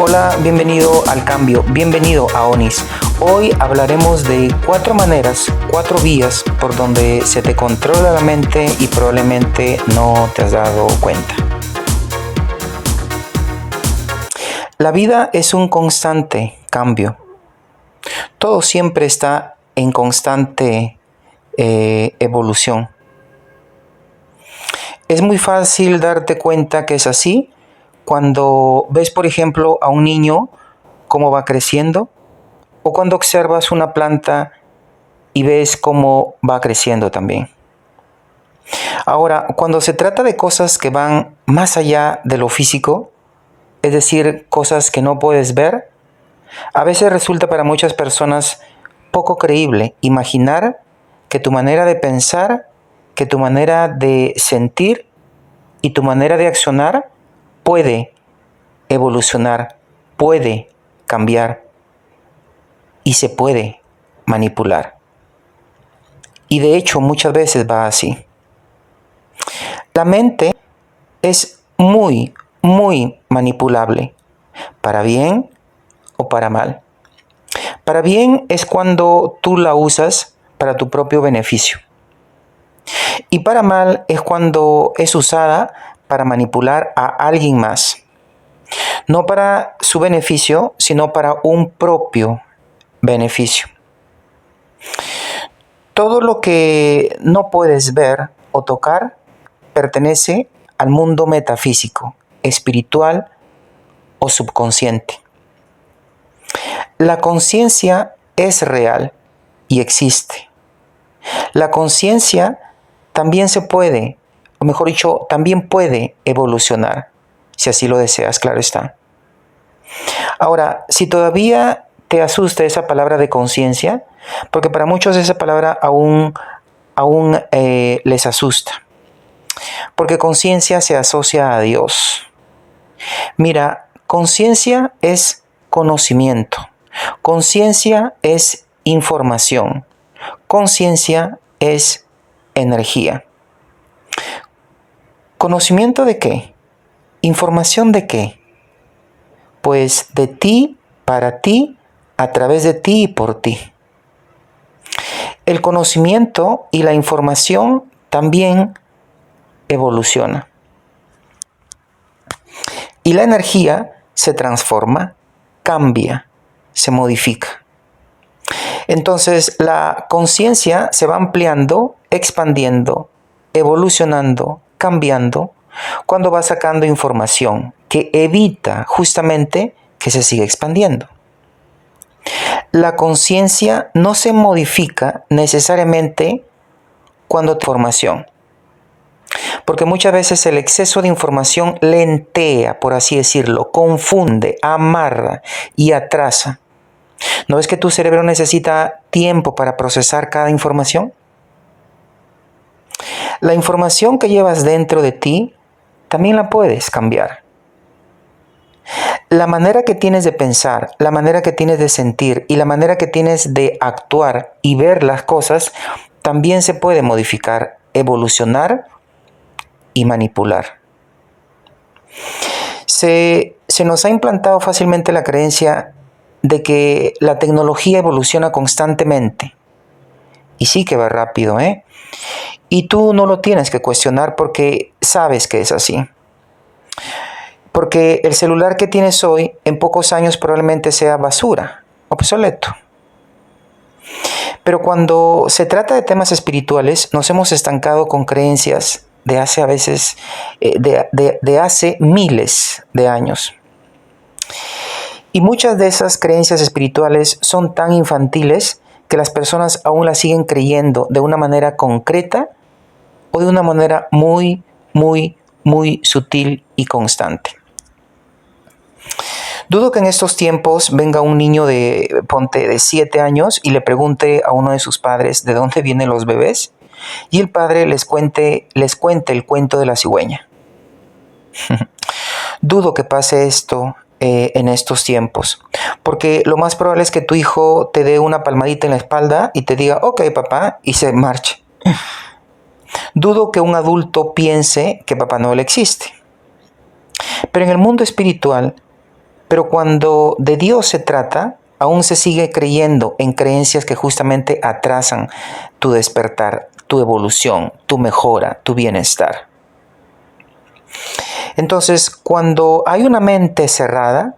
Hola, bienvenido al cambio, bienvenido a ONIS. Hoy hablaremos de 4 maneras, 4 vías por donde se te controla la mente y probablemente no te has dado cuenta. La vida es un constante cambio. Todo siempre está en constante evolución. Es muy fácil darte cuenta que es así cuando ves, por ejemplo, a un niño cómo va creciendo, o cuando observas una planta y ves cómo va creciendo también. Ahora, cuando se trata de cosas que van más allá de lo físico, es decir, cosas que no puedes ver, a veces resulta para muchas personas poco creíble imaginar que tu manera de pensar, que tu manera de sentir y tu manera de accionar puede evolucionar, puede cambiar y se puede manipular. Y de hecho muchas veces va así. La mente es muy manipulable, para bien o para mal. Para bien es cuando tú la usas para tu propio beneficio. Y para mal es cuando es usada para manipular a alguien más. No para su beneficio, sino para un propio beneficio. Todo lo que no puedes ver o tocar pertenece al mundo metafísico, espiritual o subconsciente. La conciencia es real y existe. La conciencia también se puede, o mejor dicho, también puede evolucionar, si así lo deseas, claro está. Ahora, si todavía te asusta esa palabra de conciencia, porque para muchos esa palabra aún les asusta, porque conciencia se asocia a Dios. Mira, conciencia es conocimiento, conciencia es información, conciencia es energía. ¿Conocimiento de qué? ¿Información de qué? Pues de ti, para ti, a través de ti y por ti. El conocimiento y la información también evoluciona. Y la energía se transforma, cambia, se modifica. Entonces la conciencia se va ampliando, expandiendo, evolucionando, cambiando, cuando va sacando información que evita justamente que se siga expandiendo. La conciencia no se modifica necesariamente cuando hay información, porque muchas veces el exceso de información lentea, por así decirlo, confunde, amarra y atrasa. ¿No ves que tu cerebro necesita tiempo para procesar cada información? La información que llevas dentro de ti también la puedes cambiar. La manera que tienes de pensar, la manera que tienes de sentir y la manera que tienes de actuar y ver las cosas también se puede modificar, evolucionar y manipular. Se nos ha implantado fácilmente la creencia de que la tecnología evoluciona constantemente. Y sí que va rápido, ¿eh? Y tú no lo tienes que cuestionar porque sabes que es así. Porque el celular que tienes hoy, en pocos años probablemente sea basura, obsoleto. Pero cuando se trata de temas espirituales, nos hemos estancado con creencias de hace a veces, de hace miles de años. Y muchas de esas creencias espirituales son tan infantiles que las personas aún las siguen creyendo de una manera concreta o de una manera muy sutil y constante. Dudo que en estos tiempos venga un niño de 7 años y le pregunte a uno de sus padres de dónde vienen los bebés y el padre les cuente el cuento de la cigüeña. Dudo que pase esto en estos tiempos, porque lo más probable es que tu hijo te dé una palmadita en la espalda y te diga, ok papá, y se marche. Dudo que un adulto piense que Papá Noel existe. Pero en el mundo espiritual, Pero cuando de Dios se trata, aún se sigue creyendo en creencias que justamente atrasan tu despertar, tu evolución, tu mejora, tu bienestar. Entonces, cuando hay una mente cerrada,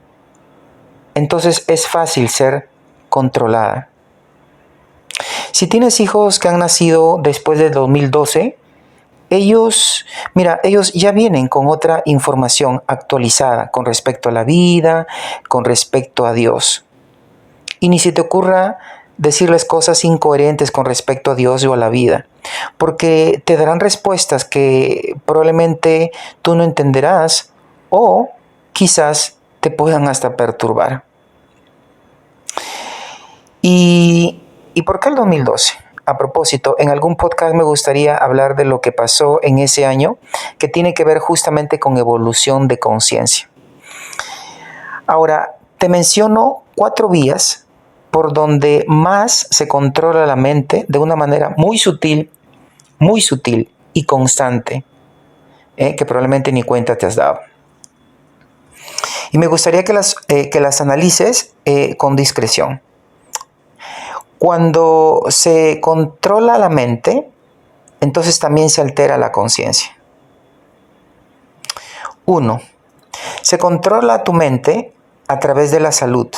entonces es fácil ser controlada. Si tienes hijos que han nacido después de 2012, ellos ya vienen con otra información actualizada con respecto a la vida, con respecto a Dios. Y ni se te ocurra decirles cosas incoherentes con respecto a Dios o a la vida, porque te darán respuestas que probablemente tú no entenderás o quizás te puedan hasta perturbar. ¿Y por qué el 2012? A propósito, en algún podcast me gustaría hablar de lo que pasó en ese año, que tiene que ver justamente con evolución de conciencia. Ahora, te menciono 4 vías por donde más se controla la mente de una manera muy sutil y constante, que probablemente ni cuenta te has dado. Y me gustaría que las analices con discreción. Cuando se controla la mente, entonces también se altera la conciencia. 1. Se controla tu mente a través de la salud.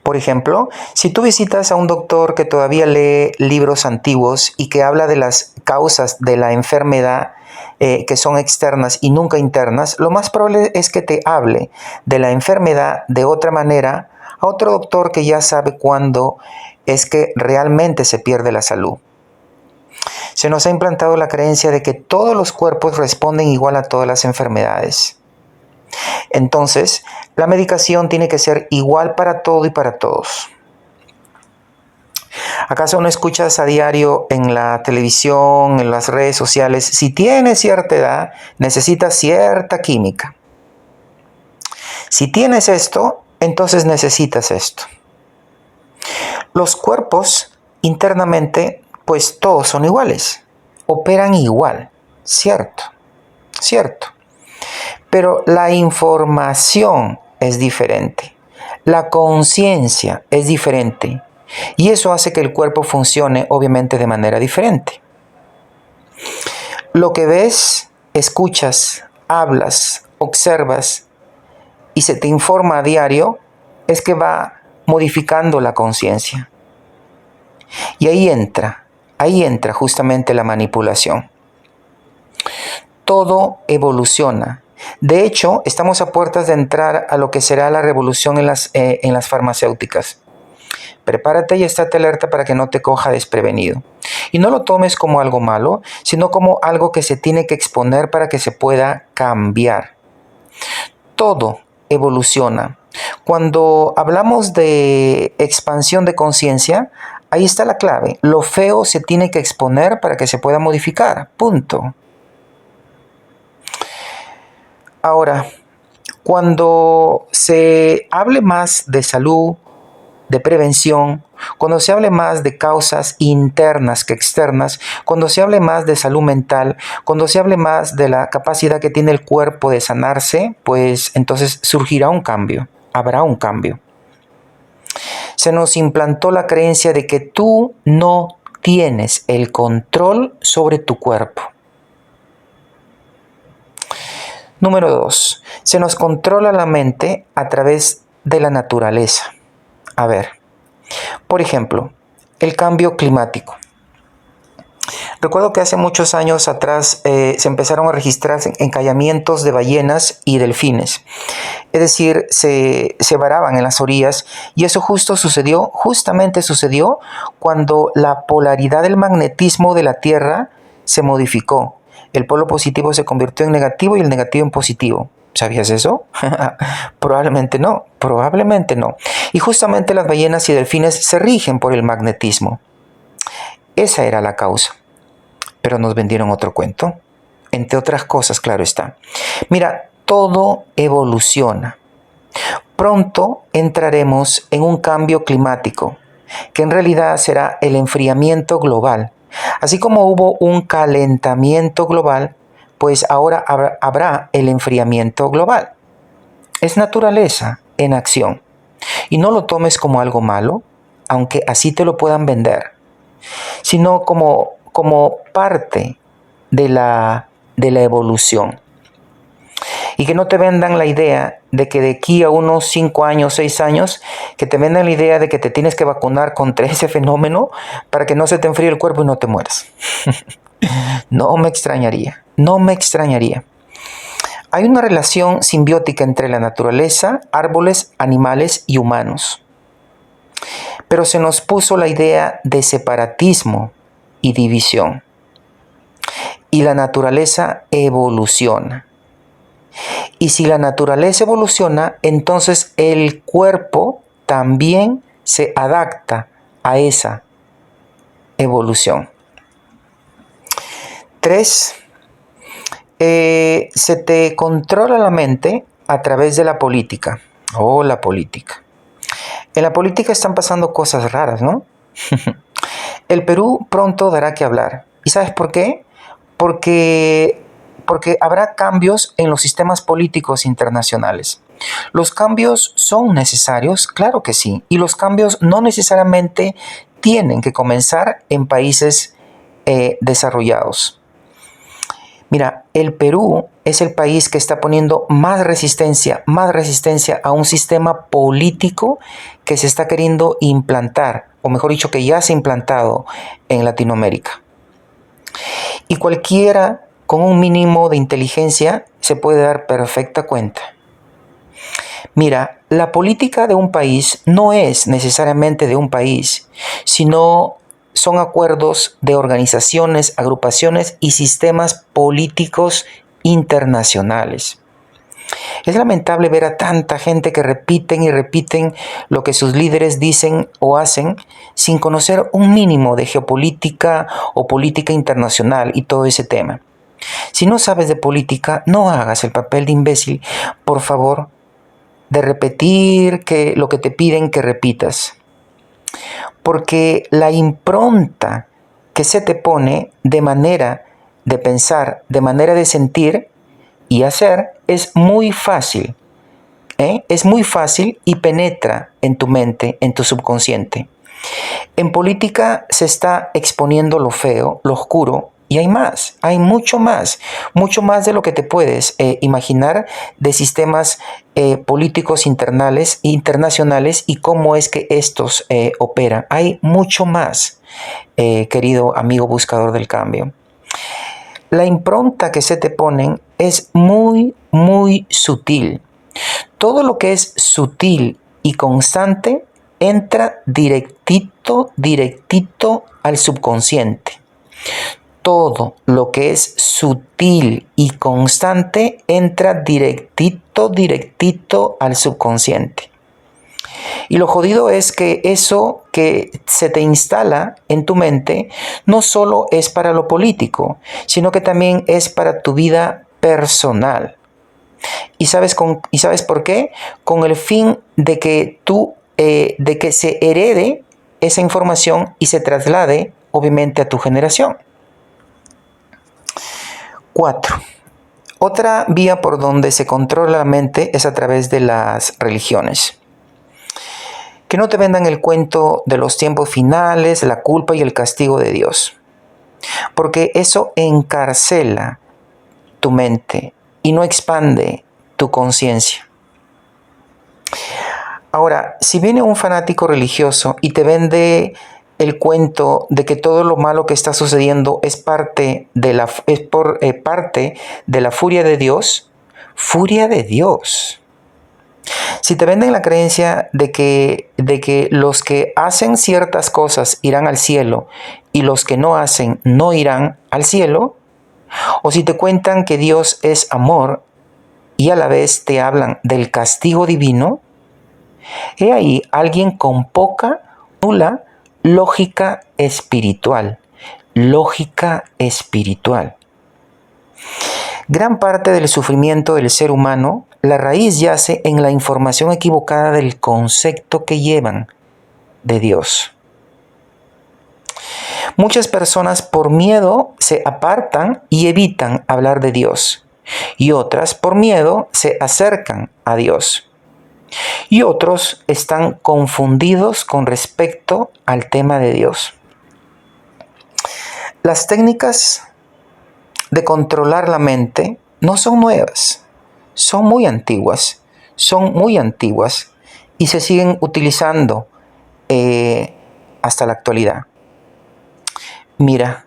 Por ejemplo, si tú visitas a un doctor que todavía lee libros antiguos y que habla de las causas de la enfermedad que son externas y nunca internas, lo más probable es que te hable de la enfermedad de otra manera a otro doctor que ya sabe cuándo es que realmente se pierde la salud. Se nos ha implantado la creencia de que todos los cuerpos responden igual a todas las enfermedades. Entonces, la medicación tiene que ser igual para todo y para todos. ¿Acaso no escuchas a diario en la televisión, en las redes sociales, si tienes cierta edad, necesitas cierta química? Si tienes esto, entonces necesitas esto. Los cuerpos internamente, pues todos son iguales, operan igual, ¿cierto? Pero la información es diferente, la conciencia es diferente y eso hace que el cuerpo funcione obviamente de manera diferente. Lo que ves, escuchas, hablas, observas y se te informa a diario es que va modificando la conciencia. Y ahí entra justamente la manipulación. Todo evoluciona. De hecho, estamos a puertas de entrar a lo que será la revolución en las farmacéuticas. Prepárate y estate alerta para que no te coja desprevenido. Y no lo tomes como algo malo, sino como algo que se tiene que exponer para que se pueda cambiar. Todo evoluciona. Cuando hablamos de expansión de conciencia, ahí está la clave. Lo feo se tiene que exponer para que se pueda modificar. Punto. Ahora, cuando se hable más de salud, de prevención, cuando se hable más de causas internas que externas, cuando se hable más de salud mental, cuando se hable más de la capacidad que tiene el cuerpo de sanarse, pues entonces surgirá un cambio, habrá un cambio. Se nos implantó la creencia de que tú no tienes el control sobre tu cuerpo. Número 2. Se nos controla la mente a través de la naturaleza. A ver, por ejemplo, el cambio climático. Recuerdo que hace muchos años atrás se empezaron a registrar encallamientos de ballenas y delfines. Es decir, se varaban en las orillas y eso justamente sucedió cuando la polaridad del magnetismo de la Tierra se modificó. El polo positivo se convirtió en negativo y el negativo en positivo. ¿Sabías eso? Probablemente no. Y justamente las ballenas y delfines se rigen por el magnetismo. Esa era la causa. Pero nos vendieron otro cuento. Entre otras cosas, claro está. Mira, todo evoluciona. Pronto entraremos en un cambio climático, que en realidad será el enfriamiento global. Así como hubo un calentamiento global, pues ahora habrá el enfriamiento global. Es naturaleza en acción. Y no lo tomes como algo malo, aunque así te lo puedan vender, sino como parte de la evolución. Y que no te vendan la idea de que de aquí a unos 5 años, 6 años, que te vendan la idea de que te tienes que vacunar contra ese fenómeno para que no se te enfríe el cuerpo y no te mueras. No me extrañaría, no me extrañaría. Hay una relación simbiótica entre la naturaleza, árboles, animales y humanos. Pero se nos puso la idea de separatismo y división. Y la naturaleza evoluciona. Y si la naturaleza evoluciona, entonces el cuerpo también se adapta a esa evolución. 3. Se te controla la mente a través de la política. La política. En la política están pasando cosas raras, ¿no? El Perú pronto dará que hablar. ¿Y sabes por qué? Porque habrá cambios en los sistemas políticos internacionales. ¿Los cambios son necesarios? Claro que sí. Y los cambios no necesariamente tienen que comenzar en países desarrollados. Mira, el Perú es el país que está poniendo más resistencia a un sistema político que se está queriendo implantar, o mejor dicho, que ya se ha implantado en Latinoamérica. Y cualquiera con un mínimo de inteligencia se puede dar perfecta cuenta. Mira, la política de un país no es necesariamente de un país, sino son acuerdos de organizaciones, agrupaciones y sistemas políticos internacionales. Es lamentable ver a tanta gente que repiten y repiten lo que sus líderes dicen o hacen sin conocer un mínimo de geopolítica o política internacional y todo ese tema. Si no sabes de política, no hagas el papel de imbécil, por favor, de repetir lo que te piden que repitas. Porque la impronta que se te pone de manera de pensar, de manera de sentir y hacer es muy fácil. Es muy fácil y penetra en tu mente, en tu subconsciente. En política se está exponiendo lo feo, lo oscuro, y hay más, hay mucho más de lo que te puedes imaginar de sistemas políticos internacionales y cómo es que estos operan. Hay mucho más, querido amigo buscador del cambio. La impronta que se te ponen es muy, muy sutil. Todo lo que es sutil y constante entra directito al subconsciente. Todo lo que es sutil y constante entra directito al subconsciente. Y lo jodido es que eso que se te instala en tu mente no solo es para lo político, sino que también es para tu vida personal. ¿Y sabes por qué? Con el fin de que de que se herede esa información y se traslade, obviamente, a tu generación. 4. Otra vía por donde se controla la mente es a través de las religiones. Que no te vendan el cuento de los tiempos finales, la culpa y el castigo de Dios. Porque eso encarcela tu mente y no expande tu conciencia. Ahora, si viene un fanático religioso y te vende el cuento de que todo lo malo que está sucediendo es parte de la furia de Dios, furia de Dios. Si te venden la creencia de que los que hacen ciertas cosas irán al cielo y los que no hacen no irán al cielo, o si te cuentan que Dios es amor y a la vez te hablan del castigo divino, he ahí alguien con poca, nula lógica espiritual. Lógica espiritual. Gran parte del sufrimiento del ser humano, la raíz yace en la información equivocada del concepto que llevan de Dios. Muchas personas por miedo se apartan y evitan hablar de Dios. y otras por miedo se acercan a Dios. Y otros están confundidos con respecto al tema de Dios. Las técnicas de controlar la mente no son nuevas, son muy antiguas y se siguen utilizando hasta la actualidad. Mira,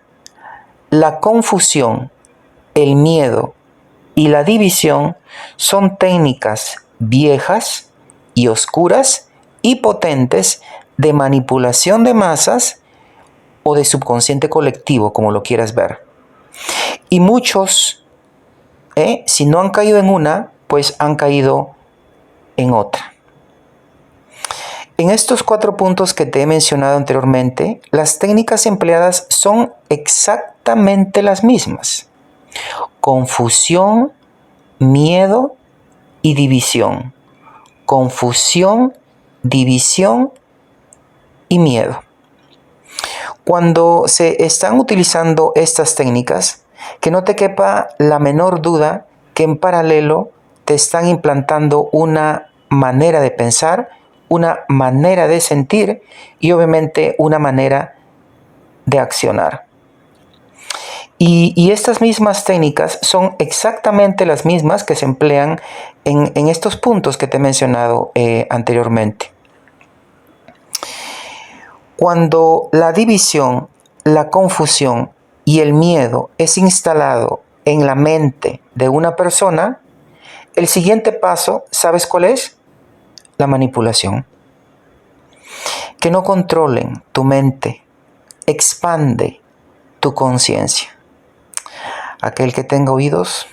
la confusión, el miedo y la división son técnicas viejas y oscuras y potentes de manipulación de masas o de subconsciente colectivo, como lo quieras ver. Y muchos, si no han caído en una, pues han caído en otra. En estos 4 puntos que te he mencionado anteriormente, las técnicas empleadas son exactamente las mismas. Confusión, miedo y división. Confusión, división y miedo. Cuando se están utilizando estas técnicas, que no te quepa la menor duda que en paralelo te están implantando una manera de pensar, una manera de sentir y obviamente una manera de accionar. Y estas mismas técnicas son exactamente las mismas que se emplean en estos puntos que te he mencionado anteriormente. Cuando la división, la confusión y el miedo es instalado en la mente de una persona, el siguiente paso, ¿sabes cuál es? La manipulación. Que no controlen tu mente, expande tu conciencia. Aquel que tenga oídos,